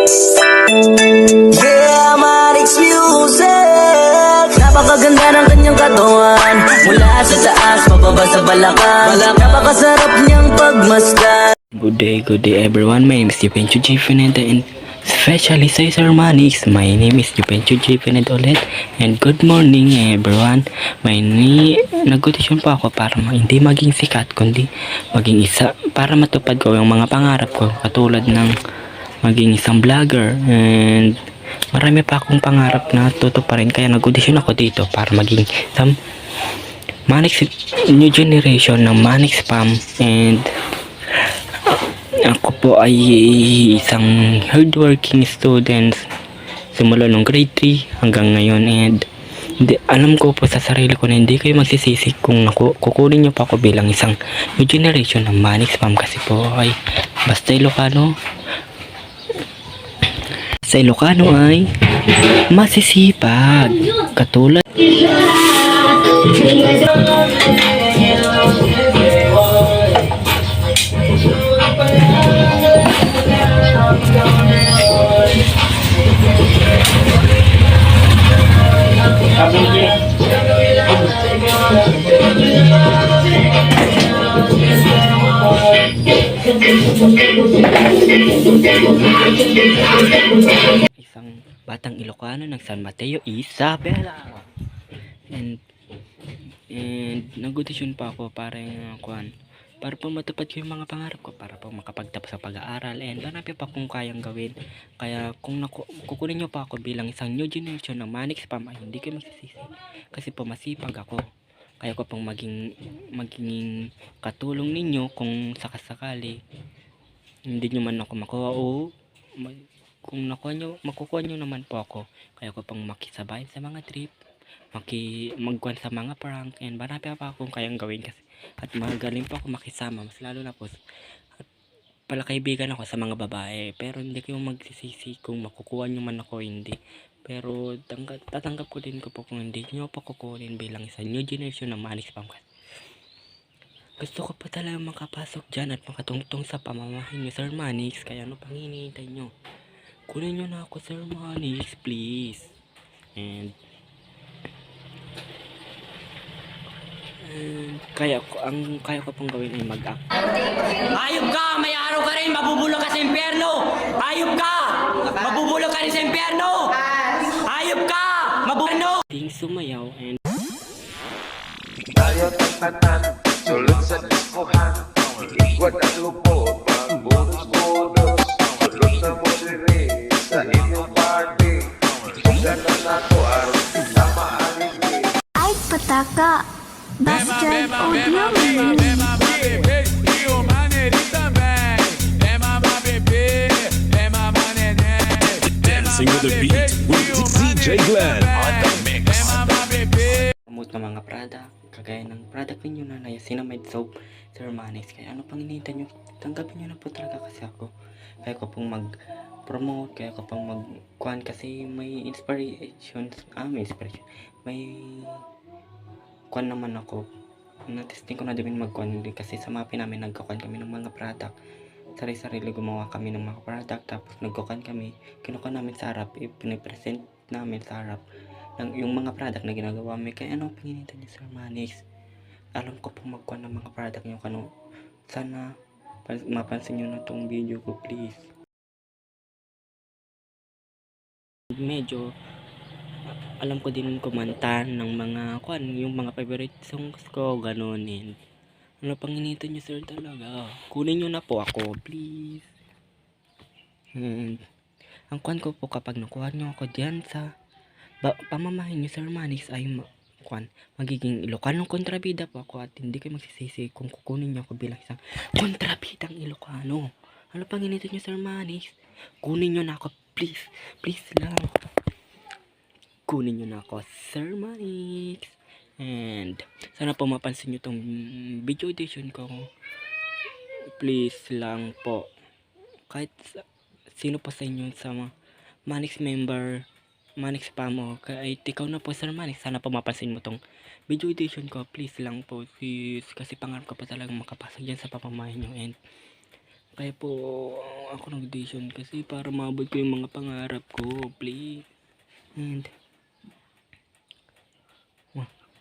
Yeah, Manix Music. Napakaganda ng kanyang katawan, mula sa taas, pababa sa balakang. Napakasarap niyang pagmasdan. Good day everyone. My name is Juvencio G. Fernando and especially sa Sir Manix. My name is Juvencio G. Fernando ulit. And good morning everyone. Nag-audition po ako para hindi maging sikat kundi maging isa, para matupad ko yung mga pangarap ko, katulad ng maging isang vlogger. And marami pa akong pangarap na tutuparin, kaya nag-audition ako dito para maging isang Manix new generation ng Manix Spam. And ako po ay isang hardworking student simula nung grade 3 hanggang ngayon, and alam ko po sa sarili ko na hindi kayo magsisisi kung kukunin nyo pa ako bilang isang new generation ng Manix Spam, kasi po ay basta Ilocano ay masisipag, katulad isang batang Ilocano ng San Mateo, Isabela. And nag-audition pa ako para para po matupad ko yung mga pangarap ko, para po makapagtapos sa pag-aaral, and marami pa kung kayang gawin. Kaya kung kukunin nyo pa ako bilang isang new generation ng Manix Spam, ay hindi kayo magsisisi, kasi po masipag ako. Kaya ko pong maging katulong ninyo kung sakasakali hindi nyo man ako makuha, o kung makukuha nyo naman po ako, kaya ko pang makisabay sa mga trip, magkuhan sa mga prank, and marami pa akong kayang gawin, kasi at magaling po ako makisama, mas lalo na po at palakaibigan ako sa mga babae. Pero hindi kayo magsisisi kung makukuha nyo man ako, hindi. Pero tatanggap ko din po kung hindi nyo pa kukunin bilang isang new generation ng Manix Spam. Gusto ko pa talaga makapasok dyan at makatungtong sa pamamahay nyo, Sir Manix. Kaya ano pang hinihintay nyo? Kunin nyo na ako, Sir Manix, please. And kaya ko pong gawin ay mag-act. Ayop ka! May araw ka rin! Mabubulok ka sa impyerno! Ayop ka! Mabubulok ka rin sa impyerno! Ayop ka! Mabubulok! Ting sumayaw and Tayo tatanan, sulod sa diskuhan, iigwad ang lupot, pagbunos-bunos, sulod sa modere, sa inyong party, ganon ako aron sa maaligid. Ay, pataka! Bastard Audio. Dancing with the beat with DJ Glenn on the mix. promote ng mga product, kagaya ng product ninyo na Niacinamide Soap, Sir Manix. Kaya ano pang hinihintay nyo? Tanggapin nyo na po talaga, kasi kaya ko pong mag-promote, kaya ko pong mag-kuhan, kasi may inspiration, may kuhan naman ako. Na-testing ko na din mag-kuhan, kasi sa MAPI namin nagkuhan kami ng mga product. Sarili-sarili gumawa kami ng mga product, tapos nagkuhan kami, kinukuha namin sa harap, pinipresent namin sa harap ng yung mga product na ginagawa may. Kaya anong pinginita niyo, Sir Manix? Alam ko po magkuha ng mga product niyo, sana mapansin niyo na tong video ko, please. Medyo alam ko din kumanta ng mga yung mga favorite songs ko, ganonin. Ano pang hinihintay niyo, sir, talaga? Kunin niyo na po ako, please. Ang ko po, kapag nakuha niyo ako diyan sa pamamahay niyo, Sir Manix, ay magiging Ilocanong kontrabida po ako, at hindi kayo magsisisi kung kukunin niyo ako bilang isang kontrabidang Ilocano. Ano pang hinihintay niyo, Sir Manix? Kunin niyo na ako, please. Please lang. Kunin nyo na ako, Sir Manix. And sana po mapansin nyo tong video edition ko. Please lang po, kahit sino po sa inyo sa Manix member, Manix Spam, o kahit ikaw na po, Sir Manix, sana po mapansin mo tong video edition ko. Please lang po, sis, kasi pangarap ko pa talagang makapasok dyan sa papamahin nyo. And kaya po ako nag-audition kasi para maabot ko yung mga pangarap ko, please. And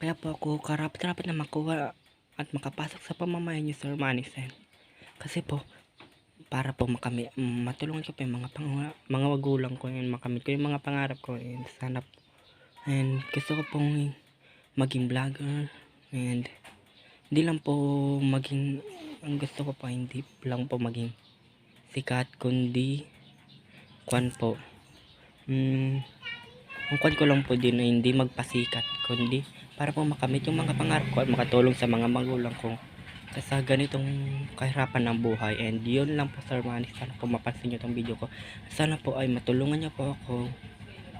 kaya po ako karapat-dapat na makuha at makapasok sa pamamayan niyo, Sir Manny Sen. Kasi po, para po matulungan ko po yung mga magulang ko and makamit ko yung mga pangarap ko and sana po. And gusto ko pong maging vlogger and hindi lang po maging, ang gusto ko pa hindi lang po maging sikat kundi kwan po. Ang kwan ko lang po din ay hindi magpasikat kundi para po makamit yung mga pangarap ko at makatulong sa mga magulang ko sa ganitong kahirapan ng buhay. And yun lang po, Sir Manny, sana po mapansin nyo tong video ko, sana po ay matulungan nyo po ako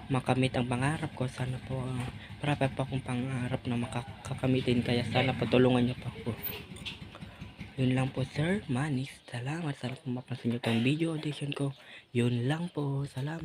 makamit ang pangarap ko. Sana po marami pa akong pangarap na makakamitin, kaya sana po tulungan nyo po ako. Yun lang po, Sir Manny, salamat. Sana po mapansin nyo tong video audition ko. Yun lang po, salamat.